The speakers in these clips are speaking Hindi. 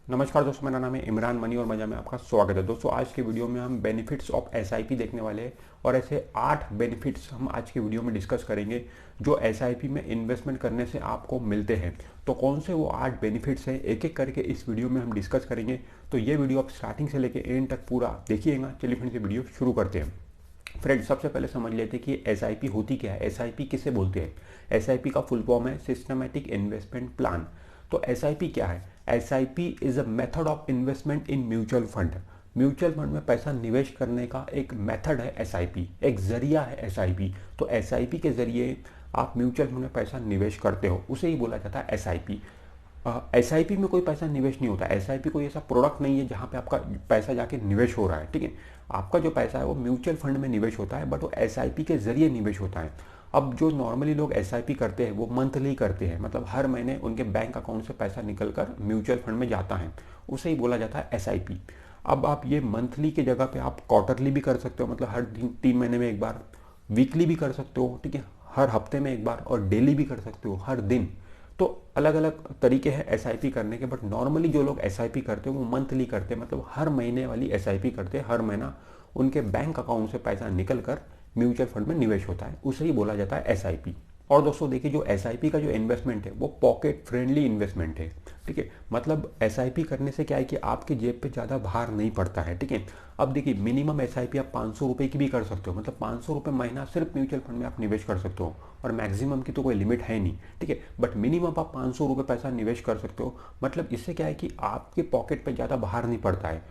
नमस्कार दोस्तों, मेरा नाम है इमरान मनी और मजा में आपका स्वागत है। दोस्तों, आज के वीडियो में हम बेनिफिट्स ऑफ एसआईपी देखने वाले हैं और ऐसे 8 बेनिफिट्स हम आज के वीडियो में डिस्कस करेंगे जो एसआईपी में इन्वेस्टमेंट करने से आपको मिलते हैं। तो कौन से वो 8 बेनिफिट्स हैं, एक एक करके इस वीडियो में हम डिस्कस करेंगे। तो ये वीडियो आप स्टार्टिंग से लेकर एंड तक पूरा देखिएगा। चलिए फिर से वीडियो शुरू करते हैं। फ्रेंड्स, सबसे पहले समझ लेते हैं कि एसआईपी होती क्या है, एसआईपी किसे बोलते हैं। एसआईपी का फुल फॉर्म है सिस्टमैटिक इन्वेस्टमेंट प्लान। तो एसआईपी क्या है? SIP is a method of investment in mutual fund. Mutual fund में पैसा निवेश करने का एक मेथड है एसआईपी, एक जरिया है एसआईपी। तो एसआईपी के जरिए आप म्यूचुअल फंड में पैसा निवेश करते हो, उसे ही बोला जाता है एसआईपी। एसआईपी में कोई पैसा निवेश नहीं होता। एसआईपी कोई ऐसा प्रोडक्ट नहीं है जहाँ पे आपका पैसा जाके निवेश हो रहा है, ठीक है। आपका जो पैसा है वो म्यूचुअल फंड में निवेश होता है, बट वो एसआईपी के जरिए निवेश होता है। अब जो नॉर्मली लोग एसआईपी करते हैं वो मंथली करते हैं, मतलब हर महीने उनके बैंक अकाउंट से पैसा निकल कर म्यूचुअल फंड में जाता है, उसे ही बोला जाता है एसआईपी। अब आप ये मंथली की जगह पे आप क्वार्टरली भी कर सकते हो, मतलब हर 3 महीने में एक बार, वीकली भी कर सकते हो, ठीक है, हर हफ्ते में एक बार, और डेली भी कर सकते हो, हर दिन। तो अलग अलग तरीके हैं एसआईपी करने के, बट नॉर्मली जो लोग एसआईपी करते हैं वो मंथली करते हैं, मतलब हर महीने वाली एसआईपी करते हैं। हर महीना उनके बैंक अकाउंट से पैसा निकल कर म्यूचुअल फंड में निवेश होता है, उसे ही बोला जाता है एसआईपी। और दोस्तों देखिए, जो एसआईपी का जो इन्वेस्टमेंट है वो पॉकेट फ्रेंडली इन्वेस्टमेंट है, ठीक है। मतलब एसआईपी करने से क्या है कि आपके जेब पे ज़्यादा भार नहीं पड़ता है, ठीक है। अब देखिए, मिनिमम एसआईपी आप 500 रुपये की भी कर सकते हो, मतलब 500 रुपये महीना सिर्फ म्यूचुअल फंड में आप निवेश कर सकते हो, और मैक्सिमम की तो कोई लिमिट है नहीं, ठीक है। बट मिनिमम आप 500 रुपये पैसा निवेश कर सकते हो। मतलब इससे क्या है कि आपके पॉकेट पे ज़्यादा भार नहीं पड़ता है।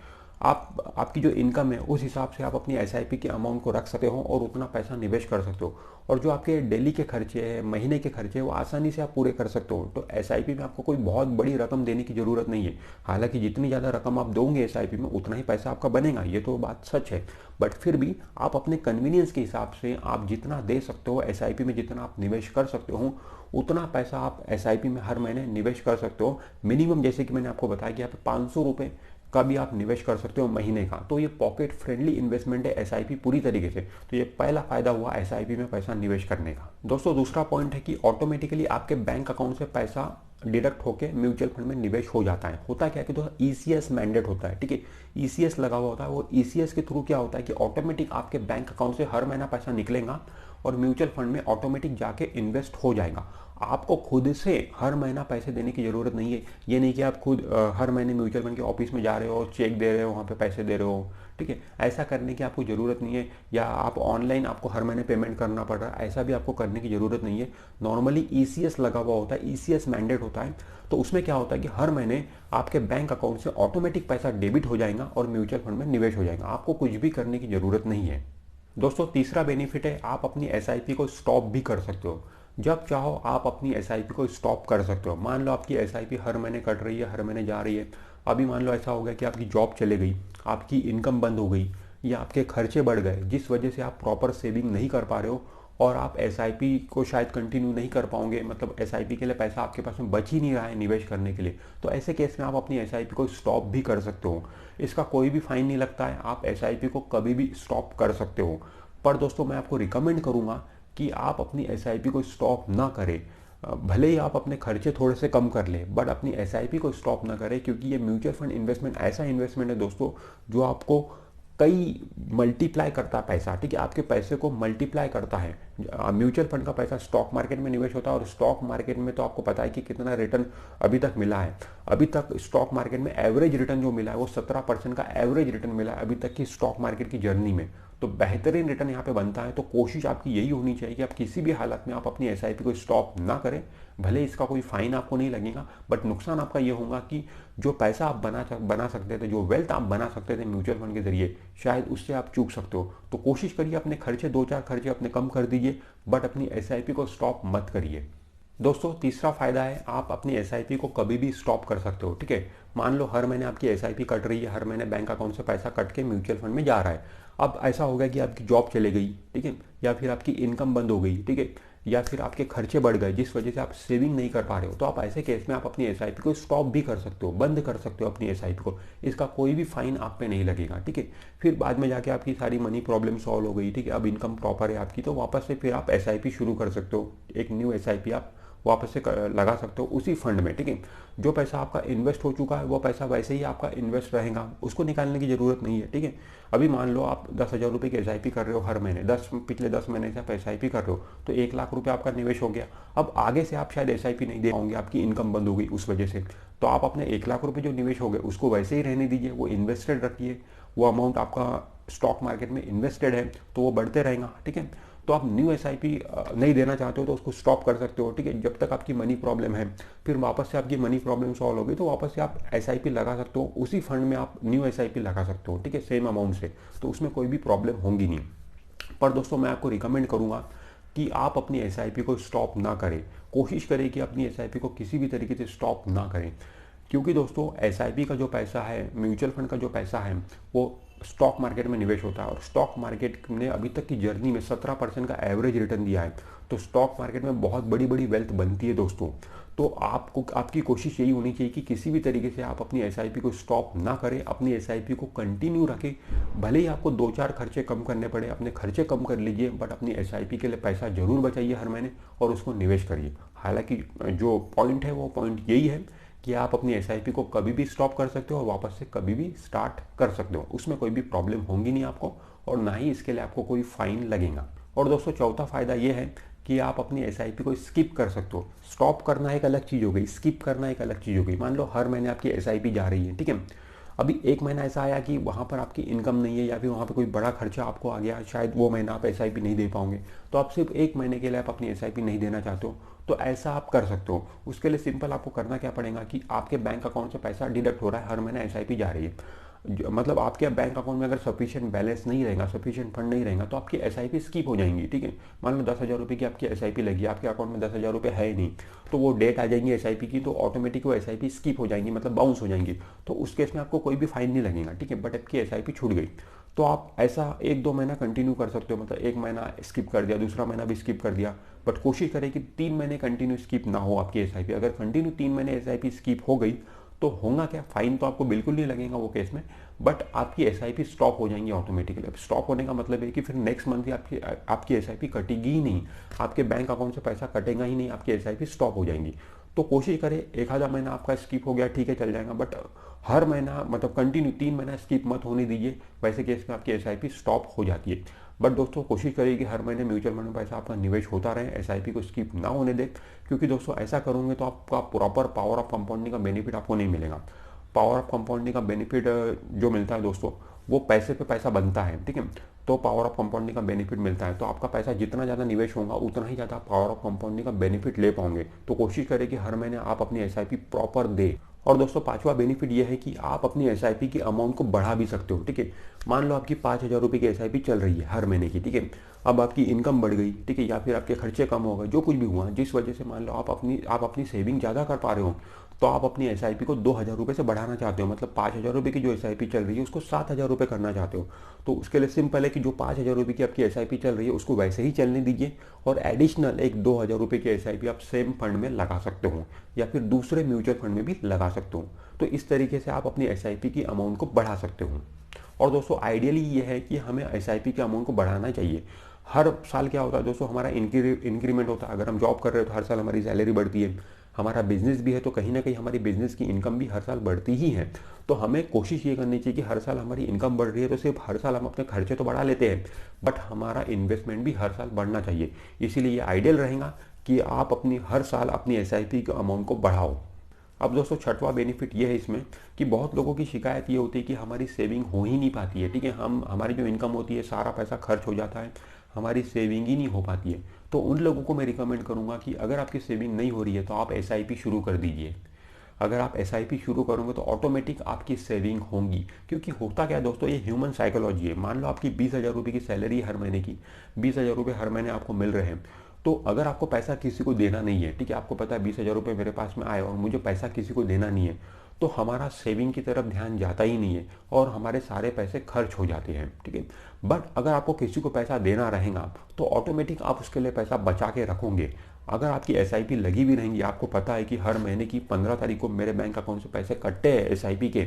आप आपकी जो इनकम है उस हिसाब से आप अपनी एसआईपी के अमाउंट को रख सकते हो और उतना पैसा निवेश कर सकते हो। और जो आपके डेली के खर्चे हैं, महीने के खर्चे हैं, वो आसानी से आप पूरे कर सकते हो। तो एसआईपी में आपको कोई बहुत बड़ी रकम देने की ज़रूरत नहीं है। हालांकि जितनी ज़्यादा रकम आप दोगे एसआईपी में उतना ही पैसा आपका बनेगा, ये तो बात सच है। बट फिर भी आप अपने कन्वीनियंस के हिसाब से आप जितना दे सकते हो एसआईपी में, जितना आप निवेश कर सकते हो, उतना पैसा आप एसआईपी में हर महीने निवेश कर सकते हो। मिनिमम जैसे कि मैंने आपको बताया कि आप 500 रुपये का भी आप निवेश कर सकते हो महीने का। तो ये पॉकेट फ्रेंडली इन्वेस्टमेंट है एसआईपी पूरी तरीके से। तो ये पहला फायदा हुआ एसआईपी में पैसा निवेश करने का। दोस्तों, दूसरा पॉइंट है कि ऑटोमेटिकली आपके बैंक अकाउंट से पैसा डिडक्ट होकर म्यूचुअल फंड में निवेश हो जाता है। होता क्या है कि दोस्तों, ईसीएस मैंडेट होता है, ठीक है। ईसीएस लगा हुआ होता है, वो ईसीएस के थ्रू क्या होता है कि ऑटोमेटिक आपके बैंक अकाउंट से हर महीना पैसा निकलेगा और म्यूचुअल फंड में ऑटोमेटिक जाके इन्वेस्ट हो जाएगा। आपको खुद से हर महीना पैसे देने की ज़रूरत नहीं है। ये नहीं कि आप खुद हर महीने म्यूचुअल फंड के ऑफिस में जा रहे हो, चेक दे रहे हो, वहाँ पे पैसे दे रहे हो, ठीक है। ऐसा करने की आपको ज़रूरत नहीं है। या आप ऑनलाइन आपको हर महीने पेमेंट करना पड़ रहा है, ऐसा भी आपको करने की ज़रूरत नहीं है। नॉर्मली ईसीएस लगा हुआ होता है, ईसीएस मैंडेट होता है। तो उसमें क्या होता है कि हर महीने आपके बैंक अकाउंट से ऑटोमेटिक पैसा डेबिट हो जाएगा और म्यूचुअल फंड में निवेश हो जाएगा। आपको कुछ भी करने की ज़रूरत नहीं है। दोस्तों, तीसरा बेनिफिट है आप अपनी एसआईपी को स्टॉप भी कर सकते हो। जब चाहो आप अपनी एसआईपी को स्टॉप कर सकते हो। मान लो आपकी एसआईपी हर महीने कट रही है, हर महीने जा रही है। अभी मान लो ऐसा हो गया कि आपकी जॉब चले गई, आपकी इनकम बंद हो गई, या आपके खर्चे बढ़ गए जिस वजह से आप प्रॉपर सेविंग नहीं कर पा रहे हो, और आप एसआईपी को शायद कंटिन्यू नहीं कर पाओगे, मतलब एसआईपी के लिए पैसा आपके पास में बच ही नहीं रहा है निवेश करने के लिए। तो ऐसे केस में आप अपनी एसआईपी को स्टॉप भी कर सकते हो। इसका कोई भी फाइन नहीं लगता है, आप एसआईपी को कभी भी स्टॉप कर सकते हो। पर दोस्तों, मैं आपको रिकमेंड करूंगा कि आप अपनी एसआईपी को स्टॉप ना करें। भले ही आप अपने खर्चे थोड़े से कम कर लें, बट अपनी एसआईपी को स्टॉप ना करें, क्योंकि ये म्यूचुअल फंड इन्वेस्टमेंट ऐसा इन्वेस्टमेंट है दोस्तों जो आपको कई मल्टीप्लाई करता है पैसा, ठीक है। आपके पैसे को मल्टीप्लाई करता है। म्यूचुअल फंड का पैसा स्टॉक मार्केट में निवेश होता है, और स्टॉक मार्केट में तो आपको पता है कि कितना रिटर्न अभी तक मिला है। अभी तक स्टॉक मार्केट में एवरेज रिटर्न जो मिला है वो 17% का एवरेज रिटर्न मिला है अभी तक की स्टॉक मार्केट की जर्नी में। तो बेहतरीन रिटर्न यहाँ पे बनता है। तो कोशिश आपकी यही होनी चाहिए कि आप किसी भी हालत में आप अपनी एसआईपी को स्टॉप ना करें। भले इसका कोई फाइन आपको नहीं लगेगा, बट नुकसान आपका ये होगा कि जो पैसा आप बना सकते थे, जो वेल्थ आप बना सकते थे म्यूचुअल फंड के जरिए, शायद उससे आप चूक सकते हो। तो कोशिश करिए अपने खर्चे, 2-4 खर्चे अपने कम कर दीजिए, बट अपनी एसआईपी को स्टॉप मत करिए। दोस्तों, तीसरा फायदा है आप अपनी एसआईपी को कभी भी स्टॉप कर सकते हो, ठीक है। मान लो हर महीने आपकी एसआईपी कट रही है, हर महीने बैंक अकाउंट से पैसा कट के म्यूचुअल फंड में जा रहा है। अब ऐसा हो गया कि आपकी जॉब चले गई, ठीक है, या फिर आपकी इनकम बंद हो गई, ठीक है, या फिर आपके खर्चे बढ़ गए जिस वजह से आप सेविंग नहीं कर पा रहे हो। तो आप ऐसे केस में आप अपनी एसआईपी को स्टॉप भी कर सकते हो, बंद कर सकते हो अपनी एसआईपी को। इसका कोई भी फाइन आप पे नहीं लगेगा, ठीक है। फिर बाद में जाके आपकी सारी मनी प्रॉब्लम सॉल्व हो गई, ठीक है, अब इनकम प्रॉपर है आपकी, तो वापस से फिर आप एसआईपी शुरू कर सकते हो, एक न्यू एसआईपी आप वापस से लगा सकते हो उसी फंड में, ठीक है। जो पैसा आपका इन्वेस्ट हो चुका है वो पैसा वैसे ही आपका इन्वेस्ट रहेगा, उसको निकालने की ज़रूरत नहीं है, ठीक है। अभी मान लो आप 10,000 रुपये की SIP कर रहे हो हर महीने, पिछले 10 महीने से आप SIP कर रहे हो, तो 1 लाख रुपये आपका निवेश हो गया। अब आगे से आप शायद SIP नहीं दे पाओगे, आपकी इनकम बंद हो गई उस वजह से, तो आप अपने 1 लाख रुपये जो निवेश हो गए उसको वैसे ही रहने दीजिए, वो इन्वेस्टेड रखिए। वो अमाउंट आपका स्टॉक मार्केट में इन्वेस्टेड है तो वो बढ़ते रहेगा, ठीक है। तो आप न्यू SIP नहीं देना चाहते हो तो उसको स्टॉप कर सकते हो, ठीक है, जब तक आपकी मनी प्रॉब्लम है। फिर वापस से आपकी मनी प्रॉब्लम सॉल्व होगी तो वापस से आप SIP लगा सकते हो, उसी फंड में आप न्यू SIP लगा सकते हो, ठीक है, सेम अमाउंट से, तो उसमें कोई भी प्रॉब्लम होगी नहीं। पर दोस्तों मैं आपको रिकमेंड करूँगा कि आप अपनी SIP को स्टॉप ना करें, कोशिश करें कि अपनी SIP को किसी भी तरीके से स्टॉप ना करें, क्योंकि दोस्तों SIP का जो पैसा है, म्यूचुअल फंड का जो पैसा है, वो स्टॉक मार्केट में निवेश होता है, और स्टॉक मार्केट ने अभी तक की जर्नी में 17% का एवरेज रिटर्न दिया है। तो स्टॉक मार्केट में बहुत बड़ी बड़ी वेल्थ बनती है दोस्तों। तो आपको, आपकी कोशिश यही होनी चाहिए कि किसी भी तरीके से आप अपनी SIP को स्टॉप ना करें, अपनी SIP को कंटिन्यू रखें। भले ही आपको 2-4 खर्चे कम करने पड़े, अपने खर्चे कम कर लीजिए, बट अपनी SIP के लिए पैसा जरूर बचाइए हर महीने और उसको निवेश करिए। हालांकि जो पॉइंट है वो पॉइंट यही है कि आप अपनी SIP को कभी भी स्टॉप कर सकते हो और वापस से कभी भी स्टार्ट कर सकते हो, उसमें कोई भी प्रॉब्लम होगी नहीं आपको, और ना ही इसके लिए आपको कोई फाइन लगेगा। और दोस्तों चौथा फायदा ये है कि आप अपनी SIP को स्किप कर सकते हो। स्टॉप करना एक अलग चीज़ हो गई, स्किप करना एक अलग चीज़ हो गई। मान लो हर महीने आपकी SIP जा रही है, ठीक है, अभी एक महीना ऐसा आया कि वहाँ पर आपकी इनकम नहीं है या फिर वहाँ पर कोई बड़ा खर्चा आपको आ गया, शायद वो महीना आप SIP नहीं दे पाओगे, तो आप सिर्फ एक महीने के लिए आप अपनी SIP नहीं देना चाहते हो, तो ऐसा आप कर सकते हो। उसके लिए सिंपल आपको करना क्या पड़ेगा कि आपके बैंक अकाउंट से पैसा डिडक्ट हो रहा है, हर महीने SIP जा रही है, मतलब आपके बैंक अकाउंट में अगर सफिशिएंट बैलेंस नहीं रहेगा, सफिशिएंट फंड नहीं रहेगा, तो आपकी SIP स्किप हो जाएंगी, ठीक है। मान लो 10,000 रुपये की आपकी SIP लगी, आपके अकाउंट में 10,000 रुपये है ही नहीं, तो वो डेट आ जाएंगी SIP की, तो ऑटोमेटिक वो SIP स्किप हो जाएंगी, मतलब बाउंस हो जाएंगी। तो उस केस में आपको कोई भी फाइन नहीं लगेगा, ठीक है, बट आपकी SIP छूट गई। तो आप ऐसा 1-2 महीना कंटिन्यू कर सकते हो, मतलब एक महीना स्किप कर दिया, दूसरा महीना भी स्किप कर दिया, बट कोशिश करें कि 3 महीने कंटिन्यू स्किप ना हो आपकी SIP। अगर कंटिन्यू 3 महीने SIP स्किप हो गई तो होगा क्या, फाइन तो आपको बिल्कुल नहीं लगेगा वो केस में, बट आपकी SIP स्टॉप हो जाएंगी ऑटोमेटिकली। अब स्टॉप होने का मतलब है कि फिर नेक्स्ट मंथ ही आपकी SIP कटेगी ही नहीं, आपके बैंक अकाउंट से पैसा कटेगा ही नहीं, आपकी SIP स्टॉप हो जाएंगी। तो कोशिश करें, एक आधा महीना आपका स्किप हो गया, ठीक है, चल जाएगा, बट हर महीना, मतलब कंटिन्यू 3 महीना स्किप मत होने दीजिए, वैसे केस में आपकी SIP स्टॉप हो जाती है। बट दोस्तों कोशिश करिए कि हर महीने म्यूचुअल फंड में पैसा आपका निवेश होता रहे, SIP को स्किप ना होने दे, क्योंकि दोस्तों ऐसा करोगे तो आपका प्रॉपर पावर ऑफ कंपाउंडिंग का बेनिफिट आपको नहीं मिलेगा। पावर ऑफ कंपाउंडिंग का बेनिफिट जो मिलता है दोस्तों, वो पैसे पे पैसा बनता है, ठीक है। तो पावर ऑफ कंपाउंडिंग का बेनिफिट मिलता है, तो आपका पैसा जितना ज़्यादा निवेश होगा उतना ही ज़्यादा पावर ऑफ कंपाउंडिंग का बेनिफिट ले पाओगे। तो कोशिश करें कि हर महीने आप अपनी SIP प्रॉपर दे। और दोस्तों पांचवा बेनिफिट ये है कि आप अपनी SIP की अमाउंट को बढ़ा भी सकते हो, ठीक है। मान लो आपकी 5,000 रुपये की SIP चल रही है हर महीने की, ठीक है। अब आपकी इनकम बढ़ गई, ठीक है, या फिर आपके खर्चे कम हो गए, जो कुछ भी हुआ, जिस वजह से मान लो आप अपनी सेविंग ज़्यादा कर पा रहे हो, तो आप अपनी SIP को 2,000 रुपये से बढ़ाना चाहते हो, मतलब 5,000 रुपये की जो SIP चल रही है उसको 7,000 रुपये करना चाहते हो। तो उसके लिए सिंपल है कि जो 5,000 रुपये की आपकी SIP चल रही है उसको वैसे ही चलने दीजिए, और एडिशनल एक 2,000 रुपये की SIP आप सेम फंड में लगा सकते हो, या फिर दूसरे म्यूचुअल फंड में भी लगा सकते हो। तो इस तरीके से आप अपनी SIP की अमाउंट को बढ़ा सकते हो। और दोस्तों आइडियली ये है कि हमें SIP के अमाउंट को बढ़ाना चाहिए। हर साल क्या होता है दोस्तों, हमारा इंक्रीमेंट होता है। अगर हम जॉब कर रहे हो तो हर साल हमारी सैलरी बढ़ती है, हमारा बिजनेस भी है तो कहीं ना कहीं हमारी बिजनेस की इनकम भी हर साल बढ़ती ही है। तो हमें कोशिश ये करनी चाहिए कि हर साल हमारी इनकम बढ़ रही है तो सिर्फ हर साल हम अपने खर्चे तो बढ़ा लेते हैं, बट हमारा इन्वेस्टमेंट भी हर साल बढ़ना चाहिए। इसीलिए ये आइडियल रहेगा कि आप अपनी हर साल अपनी SIP के अमाउंट को बढ़ाओ। अब दोस्तों छठवां बेनिफिट ये है इसमें कि बहुत लोगों की शिकायत ये होती है कि हमारी सेविंग हो ही नहीं पाती है, ठीक है, हमारी जो इनकम होती है सारा पैसा खर्च हो जाता है, हमारी सेविंग ही नहीं हो पाती है। तो उन लोगों को मैं रिकमेंड करूंगा कि अगर आपकी सेविंग नहीं हो रही है तो आप SIP शुरू कर दीजिए। अगर आप SIP शुरू करोगे तो ऑटोमेटिक आपकी सेविंग होंगी, क्योंकि होता क्या है दोस्तों, ये ह्यूमन साइकोलॉजी है। मान लो आपकी 20,000 रुपये की सैलरी हर महीने की, 20,000 रुपये हर महीने आपको मिल रहे हैं, तो अगर आपको पैसा किसी को देना नहीं है, ठीक है, आपको पता है 20,000 रुपये मेरे पास में आए और मुझे पैसा किसी को देना नहीं है, तो हमारा सेविंग की तरफ ध्यान जाता ही नहीं है और हमारे सारे पैसे खर्च हो जाते हैं, ठीक है। बट अगर आपको किसी को पैसा देना रहेगा तो ऑटोमेटिक आप उसके लिए पैसा बचा के रखोगे। अगर आपकी SIP लगी भी रहेंगी, आपको पता है कि हर महीने की 15 तारीख को मेरे बैंक अकाउंट से पैसे कटते हैं SIP के,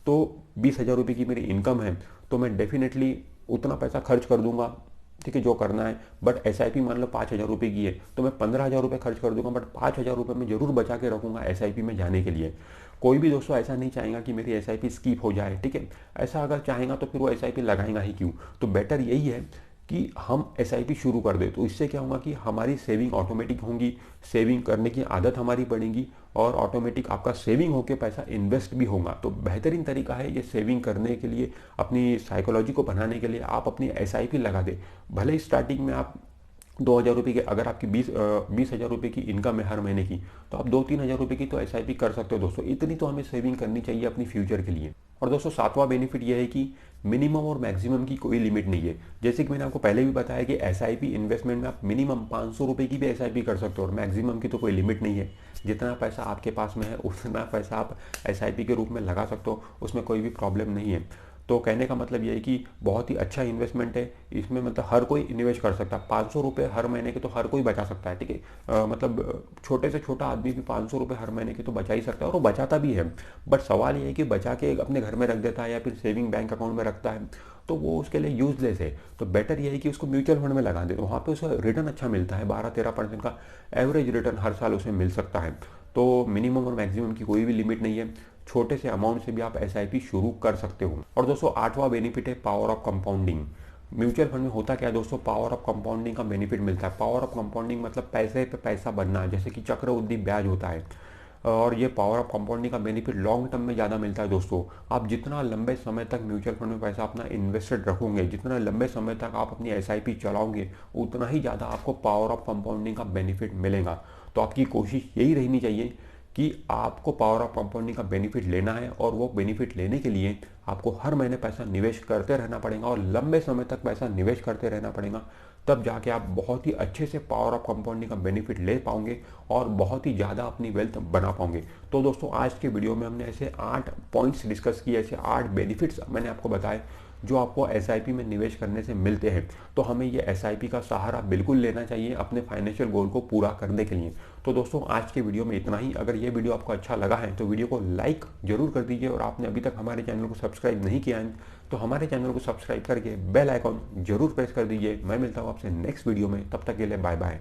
तो 20,000 रुपये की मेरी इनकम है तो मैं डेफिनेटली उतना पैसा खर्च कर दूंगा ठीक है, जो करना है। बट एसआईपी मान लो 5,000 रुपये की है तो मैं 15,000 रुपये खर्च कर दूंगा, बट 5,000 रुपये मैं जरूर बचा के रखूंगा एसआईपी में जाने के लिए। कोई भी दोस्तों ऐसा नहीं चाहेगा कि मेरी एसआईपी स्किप हो जाए, ठीक है। ऐसा अगर चाहेगा तो फिर वो एसआईपी लगाएगा ही क्यों। तो बेटर यही है कि हम एसआईपी शुरू कर दें। तो इससे क्या होगा कि हमारी सेविंग ऑटोमेटिक होंगी, सेविंग करने की आदत हमारी बढ़ेगी और ऑटोमेटिक आपका सेविंग होकर पैसा इन्वेस्ट भी होगा। तो बेहतरीन तरीका है ये सेविंग करने के लिए, अपनी साइकोलॉजी को बनाने के लिए आप अपनी एसआईपी लगा दें। भले ही स्टार्टिंग में आप 2,000 रुपये की, अगर आपकी 20,000 रुपये की इनकम है हर महीने की, तो आप 2-3 हज़ार रुपये की तो एसआईपी कर सकते हो दोस्तों। इतनी तो हमें सेविंग करनी चाहिए अपनी फ्यूचर के लिए। और दोस्तों सातवां बेनिफिट यह है कि मिनिमम और मैक्सिमम की कोई लिमिट नहीं है। जैसे कि मैंने आपको पहले भी बताया कि एसआईपी इन्वेस्टमेंट में आप मिनिमम 500 रुपये की भी एसआईपी कर सकते हो और मैक्सिमम की तो कोई लिमिट नहीं है। जितना पैसा आपके पास में है उतना पैसा आप एसआईपी के रूप में लगा सकते हो, उसमें कोई भी प्रॉब्लम नहीं है। तो कहने का मतलब ये है कि बहुत ही अच्छा इन्वेस्टमेंट है। इसमें मतलब हर कोई इन्वेस्ट कर सकता है। 500 रुपये हर महीने के तो हर कोई बचा सकता है, ठीक है। मतलब छोटे से छोटा आदमी भी 500 रुपये हर महीने के तो बचा ही सकता है और वो बचाता भी है। बट सवाल ये है कि बचा के अपने घर में रख देता है या फिर सेविंग बैंक अकाउंट में रखता है तो वो उसके लिए यूजलेस है। तो बेटर ये है कि उसको म्यूचुअल फंड में लगा दे, तो वहाँ पे उसका रिटर्न अच्छा मिलता है। 12-13% का एवरेज रिटर्न हर साल उसे मिल सकता है। तो मिनिमम और मैक्सिमम की कोई भी लिमिट नहीं है। छोटे से अमाउंट से भी आप एसआईपी शुरू कर सकते हो। और दोस्तों आठवां बेनिफिट है power of compounding. Mutual fund में होता क्या है दोस्तों, पावर ऑफ कंपाउंडिंग का बेनिफिट मिलता है। पावर ऑफ कंपाउंडिंग मतलब पैसे पे पैसा बनना, जैसे कि चक्रवृद्धि ब्याज होता है। और ये पावर ऑफ कंपाउंडिंग का बेनिफिट लॉन्ग टर्म में ज़्यादा मिलता है दोस्तों। आप जितना लंबे समय तक म्यूचुअल फंड में पैसा अपना इन्वेस्टेड रखोगे, जितना लंबे समय तक आप अपनी एसआईपी चलाओगे, उतना ही ज़्यादा आपको पावर ऑफ कंपाउंडिंग का बेनिफिट मिलेगा। तो आपकी कोशिश यही रहनी चाहिए कि आपको पावर ऑफ कंपाउंडिंग का बेनिफिट लेना है और वो बेनिफिट लेने के लिए आपको हर महीने पैसा निवेश करते रहना पड़ेगा और लंबे समय तक पैसा निवेश करते रहना पड़ेगा। तब जाके आप बहुत ही अच्छे से पावर ऑफ कंपाउंडिंग का बेनिफिट ले पाओगे और बहुत ही ज़्यादा अपनी वेल्थ बना पाओगे। तो दोस्तों आज के वीडियो में हमने ऐसे 8 पॉइंट्स डिस्कस किए, ऐसे 8 बेनिफिट्स मैंने आपको बताए जो आपको एसआईपी में निवेश करने से मिलते हैं। तो हमें ये एसआईपी का सहारा बिल्कुल लेना चाहिए अपने फाइनेंशियल गोल को पूरा करने के लिए। तो दोस्तों आज के वीडियो में इतना ही। अगर ये वीडियो आपको अच्छा लगा है तो वीडियो को लाइक जरूर कर दीजिए और आपने अभी तक हमारे चैनल को सब्सक्राइब नहीं किया है तो हमारे चैनल को सब्सक्राइब करके बेल आइकॉन जरूर प्रेस कर दीजिए। मैं मिलता हूँ आपसे नेक्स्ट वीडियो में, तब तक के लिए बाय बाय।